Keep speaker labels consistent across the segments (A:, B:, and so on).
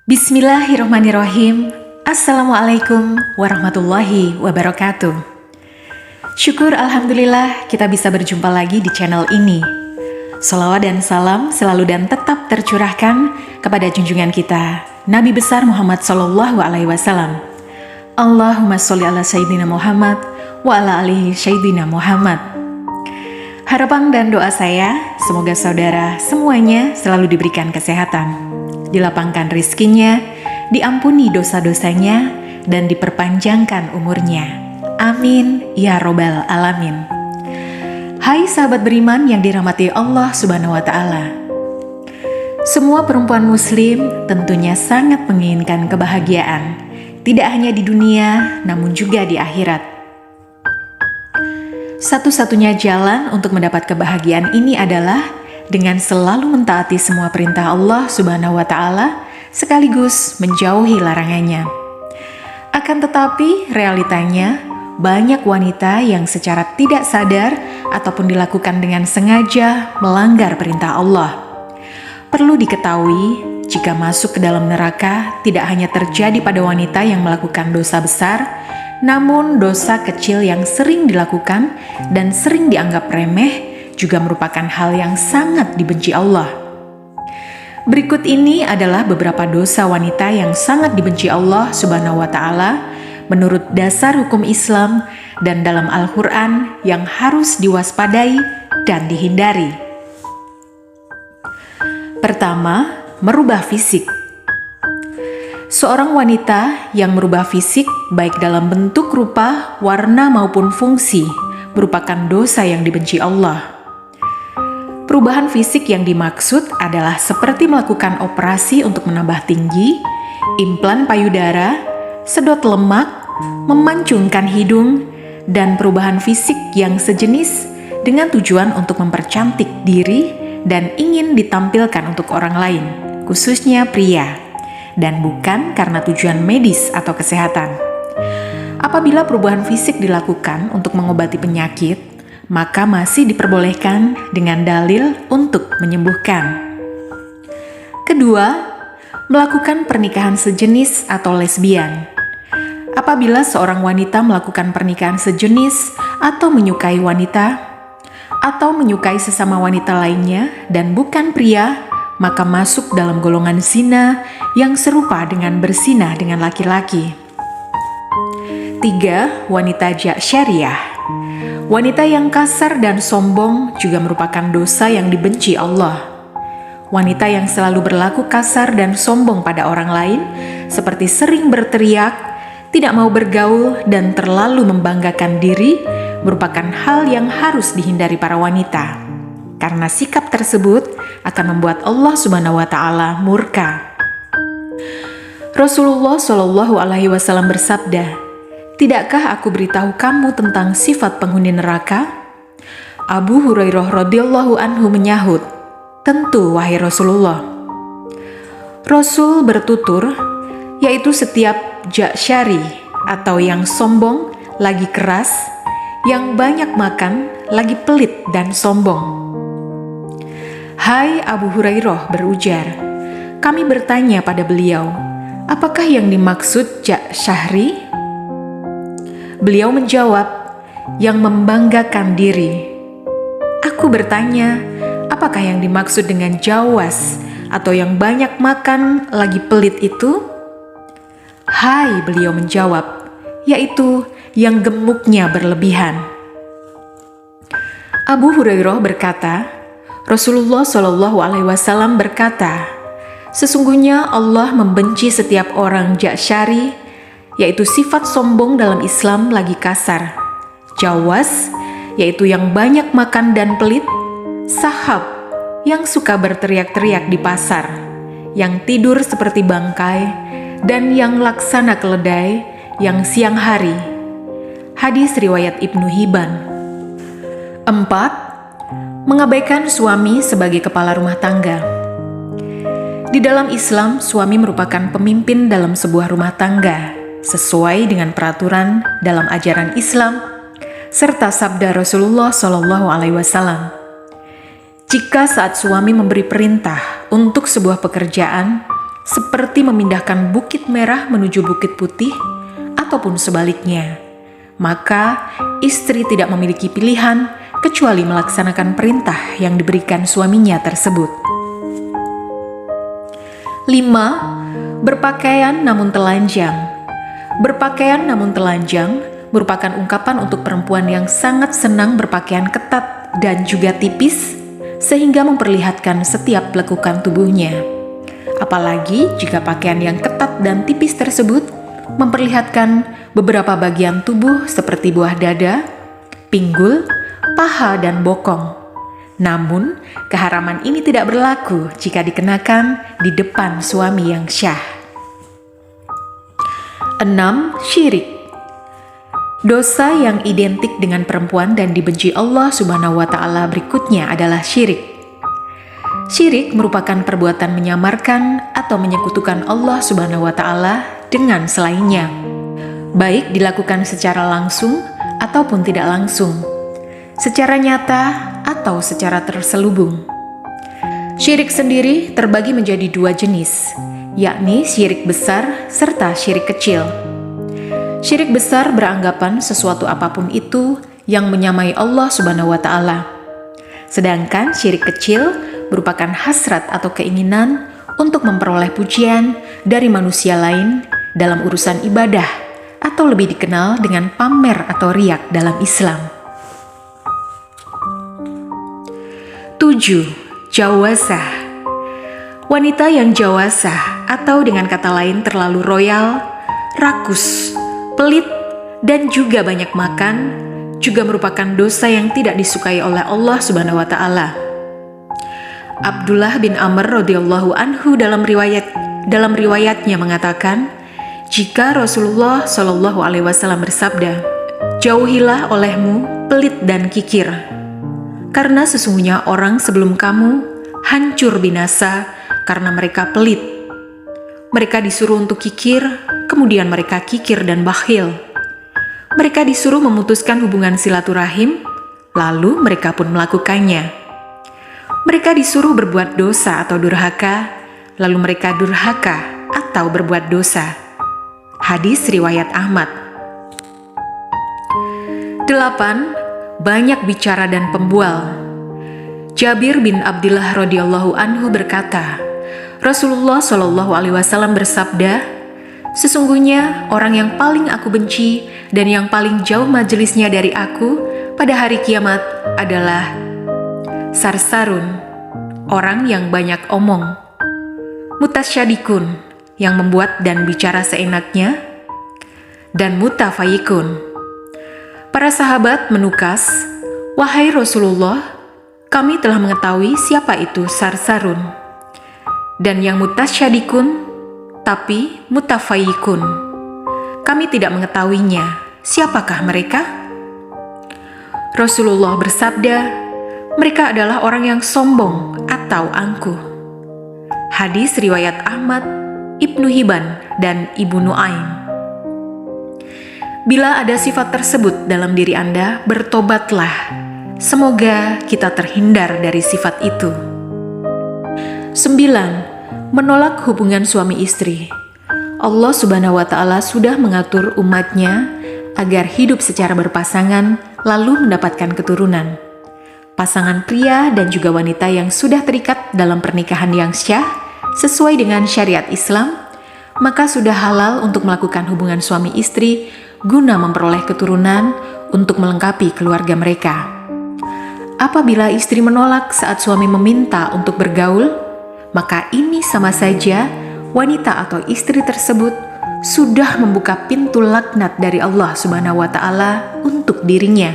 A: Bismillahirrahmanirrahim. Assalamualaikum warahmatullahi wabarakatuh. Syukur Alhamdulillah kita bisa berjumpa lagi di channel ini. Salawat dan salam selalu dan tetap tercurahkan kepada junjungan kita, Nabi besar Muhammad Sallallahu Alaihi Wasallam. Allahumma sholli ala Sayyidina Muhammad wa ala alihi Sayyidina Muhammad. Harapan dan doa saya, semoga saudara semuanya selalu diberikan kesehatan, dilapangkan rizkinya, diampuni dosa-dosanya, dan diperpanjangkan umurnya. Amin ya robbal alamin. Hai sahabat beriman yang dirahmati Allah Subhanahu wa Ta'ala. Semua perempuan Muslim tentunya sangat menginginkan kebahagiaan, tidak hanya di dunia, namun juga di akhirat. Satu-satunya jalan untuk mendapat kebahagiaan ini adalah dengan selalu mentaati semua perintah Allah Subhanahu wa Ta'ala sekaligus menjauhi larangannya. Akan tetapi realitanya banyak wanita yang secara tidak sadar ataupun dilakukan dengan sengaja melanggar perintah Allah. Perlu diketahui, jika masuk ke dalam neraka tidak hanya terjadi pada wanita yang melakukan dosa besar, namun dosa kecil yang sering dilakukan dan sering dianggap remeh juga merupakan hal yang sangat dibenci Allah. Berikut ini adalah beberapa dosa wanita yang sangat dibenci Allah Subhanahu wa Ta'ala menurut dasar hukum Islam dan dalam Al-Quran yang harus diwaspadai dan dihindari. Pertama, merubah fisik. Seorang wanita yang merubah fisik baik dalam bentuk rupa, warna maupun fungsi merupakan dosa yang dibenci Allah. Perubahan fisik yang dimaksud adalah seperti melakukan operasi untuk menambah tinggi, implan payudara, sedot lemak, memancungkan hidung, dan perubahan fisik yang sejenis dengan tujuan untuk mempercantik diri dan ingin ditampilkan untuk orang lain, khususnya pria, dan bukan karena tujuan medis atau kesehatan. Apabila perubahan fisik dilakukan untuk mengobati penyakit, maka masih diperbolehkan dengan dalil untuk menyembuhkan. Kedua, melakukan pernikahan sejenis atau lesbian. Apabila seorang wanita melakukan pernikahan sejenis atau menyukai wanita, atau menyukai sesama wanita lainnya dan bukan pria, maka masuk dalam golongan zina yang serupa dengan berzinah dengan laki-laki. 3. Wanita syariah. Wanita yang kasar dan sombong juga merupakan dosa yang dibenci Allah. Wanita yang selalu berlaku kasar dan sombong pada orang lain, seperti sering berteriak, tidak mau bergaul, dan terlalu membanggakan diri, merupakan hal yang harus dihindari para wanita. Karena sikap tersebut akan membuat Allah Subhanahu wa Ta'ala murka. Rasulullah Shallallahu Alaihi Wasallam bersabda, "Tidakkah aku beritahu kamu tentang sifat penghuni neraka?" Abu Hurairah radhiyallahu anhu menyahut, "Tentu wahai Rasulullah." Rasul bertutur, yaitu setiap jasyari atau yang sombong, lagi keras, yang banyak makan, lagi pelit dan sombong. Hai Abu Hurairah berujar, kami bertanya pada beliau, apakah yang dimaksud jasyari? Beliau menjawab, yang membanggakan diri. Aku bertanya, apakah yang dimaksud dengan jawas atau yang banyak makan lagi pelit itu? Hai, beliau menjawab, yaitu yang gemuknya berlebihan. Abu Hurairah berkata, Rasulullah Shallallahu Alaihi Wasallam berkata, sesungguhnya Allah membenci setiap orang jasyari, yaitu sifat sombong dalam Islam lagi kasar, jawas, yaitu yang banyak makan dan pelit, sahab, yang suka berteriak-teriak di pasar, yang tidur seperti bangkai, dan yang laksana keledai, yang siang hari. Hadis riwayat Ibnu Hibban. 4. Mengabaikan suami sebagai kepala rumah tangga. Di dalam Islam, suami merupakan pemimpin dalam sebuah rumah tangga, sesuai dengan peraturan dalam ajaran Islam serta sabda Rasulullah Shallallahu Alaihi Wasallam. Jika saat suami memberi perintah untuk sebuah pekerjaan, seperti memindahkan bukit merah menuju bukit putih, ataupun sebaliknya. Maka istri tidak memiliki pilihan kecuali melaksanakan perintah yang diberikan suaminya tersebut. 5. Berpakaian namun telanjang. Berpakaian namun telanjang merupakan ungkapan untuk perempuan yang sangat senang berpakaian ketat dan juga tipis, sehingga memperlihatkan setiap lekukan tubuhnya. Apalagi jika pakaian yang ketat dan tipis tersebut memperlihatkan beberapa bagian tubuh seperti buah dada, pinggul, paha, dan bokong. Namun, keharaman ini tidak berlaku jika dikenakan di depan suami yang syah. 6. Syirik. Dosa yang identik dengan perempuan dan dibenci Allah Subhanahu wa Ta'ala berikutnya adalah syirik. Syirik merupakan perbuatan menyamarkan atau menyekutukan Allah Subhanahu wa Ta'ala dengan selainnya, baik dilakukan secara langsung ataupun tidak langsung, secara nyata atau secara terselubung. Syirik sendiri terbagi menjadi dua jenis, yakni syirik besar serta syirik kecil. Syirik besar beranggapan sesuatu apapun itu yang menyamai Allah Subhanahu wa Ta'ala. Sedangkan syirik kecil merupakan hasrat atau keinginan untuk memperoleh pujian dari manusia lain dalam urusan ibadah, atau lebih dikenal dengan pamer atau riak dalam Islam. 7. Jawazah. Wanita yang jawazah atau dengan kata lain terlalu royal, rakus, pelit, dan juga banyak makan juga merupakan dosa yang tidak disukai oleh Allah Subhanahu wa Ta'ala. Abdullah bin Amr radhiyallahu anhu dalam riwayatnya mengatakan, jika Rasulullah Shallallahu alaihi wasallam bersabda, "Jauhilah olehmu pelit dan kikir, karena sesungguhnya orang sebelum kamu hancur binasa karena mereka pelit. Mereka disuruh untuk kikir, kemudian mereka kikir dan bakhil. Mereka disuruh memutuskan hubungan silaturahim, lalu mereka pun melakukannya. Mereka disuruh berbuat dosa atau durhaka, lalu mereka durhaka atau berbuat dosa." Hadis riwayat Ahmad. 8. Banyak bicara dan pembual. Jabir bin Abdullah radhiyallahu anhu berkata, Rasulullah Shallallahu alaihi wasallam bersabda, "Sesungguhnya orang yang paling aku benci dan yang paling jauh majelisnya dari aku pada hari kiamat adalah sarsarun, orang yang banyak omong, mutasyadikun, yang membuat dan bicara seenaknya, dan mutafayikun." Para sahabat menukas, "Wahai Rasulullah, kami telah mengetahui siapa itu sarsarun dan yang mutasyadikun, tapi mutafayikun kami tidak mengetahuinya. Siapakah mereka?" Rasulullah bersabda, "Mereka adalah orang yang sombong atau angkuh." Hadis riwayat Ahmad, Ibnu Hibban, dan Ibnu Nuaim. Bila ada sifat tersebut dalam diri Anda, bertobatlah. Semoga kita terhindar dari sifat itu. 9. Menolak hubungan suami istri. Allah Subhanahu wa Ta'ala sudah mengatur umatnya agar hidup secara berpasangan lalu mendapatkan keturunan. Pasangan pria dan juga wanita yang sudah terikat dalam pernikahan yang syah sesuai dengan syariat Islam, maka sudah halal untuk melakukan hubungan suami istri guna memperoleh keturunan untuk melengkapi keluarga mereka. Apabila istri menolak saat suami meminta untuk bergaul, maka ini sama saja wanita atau istri tersebut sudah membuka pintu laknat dari Allah Subhanahu wa Ta'ala untuk dirinya.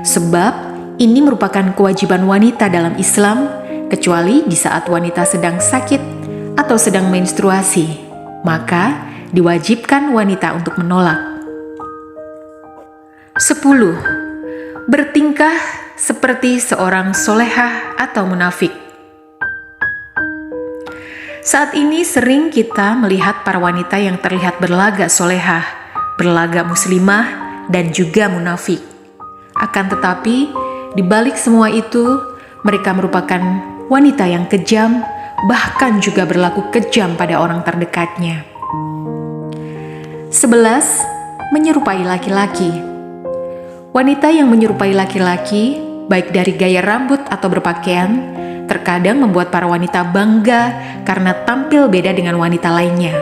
A: Sebab ini merupakan kewajiban wanita dalam Islam, kecuali di saat wanita sedang sakit atau sedang menstruasi, maka diwajibkan wanita untuk menolak. 10. Bertingkah seperti seorang solehah atau munafik. Saat ini sering kita melihat para wanita yang terlihat berlagak solehah, berlagak muslimah, dan juga munafik. Akan tetapi, di balik semua itu, mereka merupakan wanita yang kejam, bahkan juga berlaku kejam pada orang terdekatnya. 11. Menyerupai laki-laki. Wanita yang menyerupai laki-laki, baik dari gaya rambut atau berpakaian, terkadang membuat para wanita bangga karena tampil beda dengan wanita lainnya.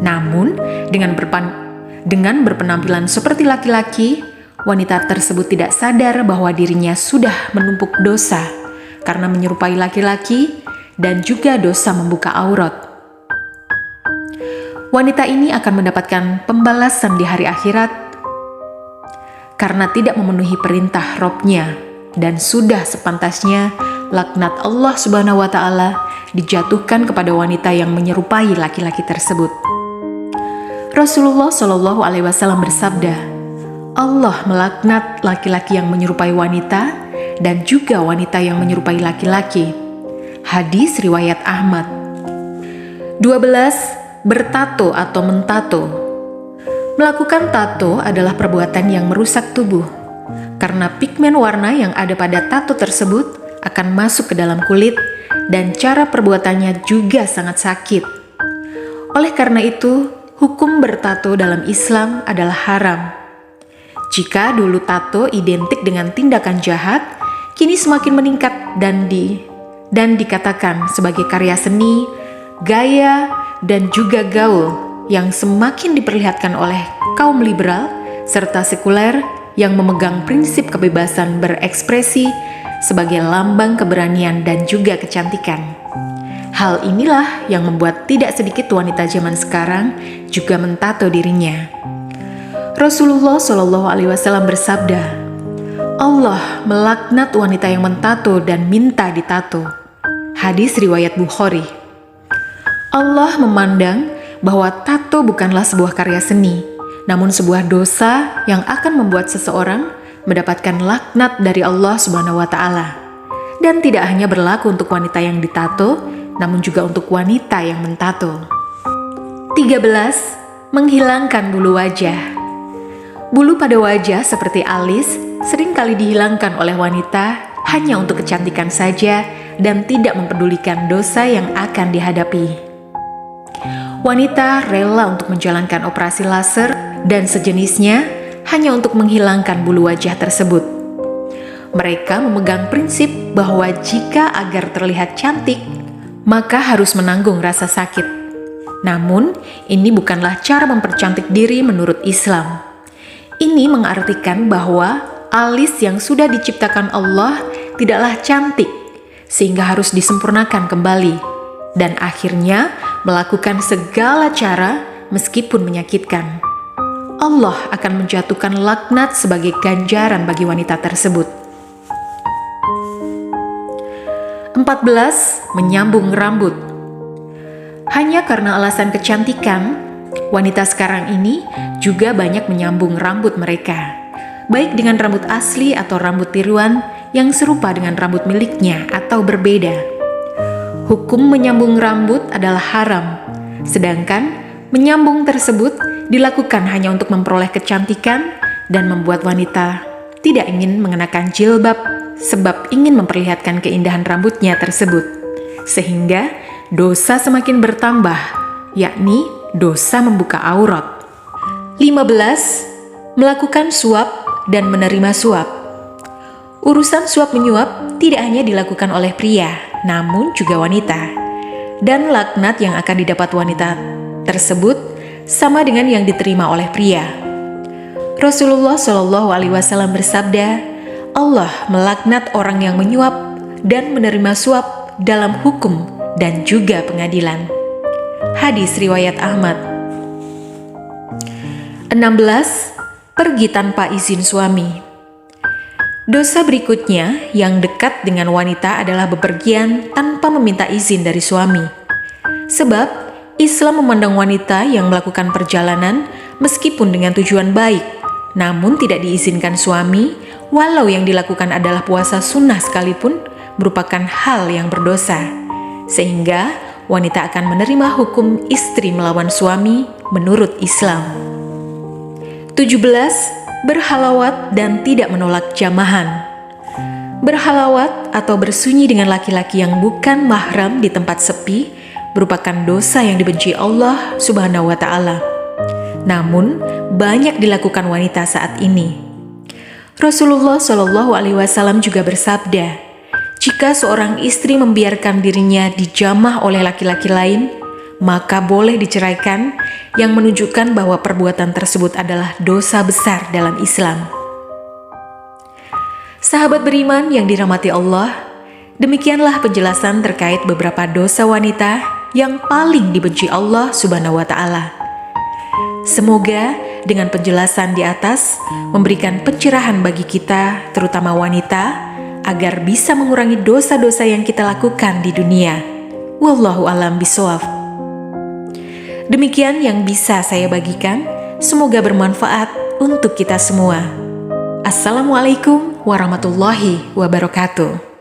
A: Namun, dengan berpenampilan seperti laki-laki, wanita tersebut tidak sadar bahwa dirinya sudah menumpuk dosa karena menyerupai laki-laki dan juga dosa membuka aurat. Wanita ini akan mendapatkan pembalasan di hari akhirat karena tidak memenuhi perintah Robnya, dan sudah sepantasnya laknat Allah Subhanahu wa Ta'ala dijatuhkan kepada wanita yang menyerupai laki-laki tersebut. Rasulullah Shallallahu Alaihi Wasallam bersabda, Allah melaknat laki-laki yang menyerupai wanita dan juga wanita yang menyerupai laki-laki. Hadis riwayat Ahmad. 12. Bertato atau mentato. Melakukan tato adalah perbuatan yang merusak tubuh, karena pigmen warna yang ada pada tato tersebut akan masuk ke dalam kulit dan cara perbuatannya juga sangat sakit. Oleh karena itu, hukum bertato dalam Islam adalah haram. Jika dulu tato identik dengan tindakan jahat, kini semakin meningkat dan dikatakan sebagai karya seni, gaya, dan juga gaul yang semakin diperlihatkan oleh kaum liberal serta sekuler yang memegang prinsip kebebasan berekspresi sebagai lambang keberanian dan juga kecantikan. Hal inilah yang membuat tidak sedikit wanita zaman sekarang juga mentato dirinya. Rasulullah Shallallahu Alaihi Wasallam bersabda, Allah melaknat wanita yang mentato dan minta ditato. Hadis riwayat Bukhari. Allah memandang bahwa tato bukanlah sebuah karya seni, namun sebuah dosa yang akan membuat seseorang mendapatkan laknat dari Allah Subhanahu wa Ta'ala. Dan tidak hanya berlaku untuk wanita yang ditato, namun juga untuk wanita yang mentato. 13. Menghilangkan bulu wajah. Bulu pada wajah seperti alis seringkali dihilangkan oleh wanita hanya untuk kecantikan saja dan tidak mempedulikan dosa yang akan dihadapi. Wanita rela untuk menjalankan operasi laser dan sejenisnya hanya untuk menghilangkan bulu wajah tersebut. Mereka memegang prinsip bahwa jika agar terlihat cantik, maka harus menanggung rasa sakit. Namun, ini bukanlah cara mempercantik diri menurut Islam. Ini mengartikan bahwa alis yang sudah diciptakan Allah tidaklah cantik, sehingga harus disempurnakan kembali, dan akhirnya melakukan segala cara meskipun menyakitkan. Allah akan menjatuhkan laknat sebagai ganjaran bagi wanita tersebut. 14. Menyambung rambut. Hanya karena alasan kecantikan, wanita sekarang ini juga banyak menyambung rambut mereka, baik dengan rambut asli atau rambut tiruan yang serupa dengan rambut miliknya atau berbeda. Hukum menyambung rambut adalah haram, sedangkan menyambung tersebut dilakukan hanya untuk memperoleh kecantikan dan membuat wanita tidak ingin mengenakan jilbab sebab ingin memperlihatkan keindahan rambutnya tersebut, sehingga dosa semakin bertambah, yakni dosa membuka aurat. 15. Melakukan suap dan menerima suap. Urusan suap menyuap tidak hanya dilakukan oleh pria, namun juga wanita. Dan laknat yang akan didapat wanita tersebut sama dengan yang diterima oleh pria. Rasulullah Shallallahu Alaihi Wasallam bersabda, Allah melaknat orang yang menyuap dan menerima suap dalam hukum dan juga pengadilan. Hadis riwayat Ahmad. 16. Pergi tanpa izin suami. Dosa berikutnya yang dekat dengan wanita adalah bepergian tanpa meminta izin dari suami. Sebab Islam memandang wanita yang melakukan perjalanan meskipun dengan tujuan baik, namun tidak diizinkan suami, walau yang dilakukan adalah puasa sunnah sekalipun, merupakan hal yang berdosa. Sehingga wanita akan menerima hukum istri melawan suami menurut Islam. 17. Berhalawat dan tidak menolak jamahan. Berhalawat atau bersunyi dengan laki-laki yang bukan mahram di tempat sepi merupakan dosa yang dibenci Allah Subhanahu wa Ta'ala. Namun, banyak dilakukan wanita saat ini. Rasulullah Shallallahu Alaihi Wasallam juga bersabda, jika seorang istri membiarkan dirinya dijamah oleh laki-laki lain, maka boleh diceraikan, yang menunjukkan bahwa perbuatan tersebut adalah dosa besar dalam Islam. Sahabat beriman yang dirahmati Allah, demikianlah penjelasan terkait beberapa dosa wanita yang paling dibenci Allah Subhanahu wa Ta'ala. Semoga dengan penjelasan di atas memberikan pencerahan bagi kita, terutama wanita, agar bisa mengurangi dosa-dosa yang kita lakukan di dunia. Wallahu a'lam bishawab. Demikian yang bisa saya bagikan, semoga bermanfaat untuk kita semua. Assalamualaikum warahmatullahi wabarakatuh.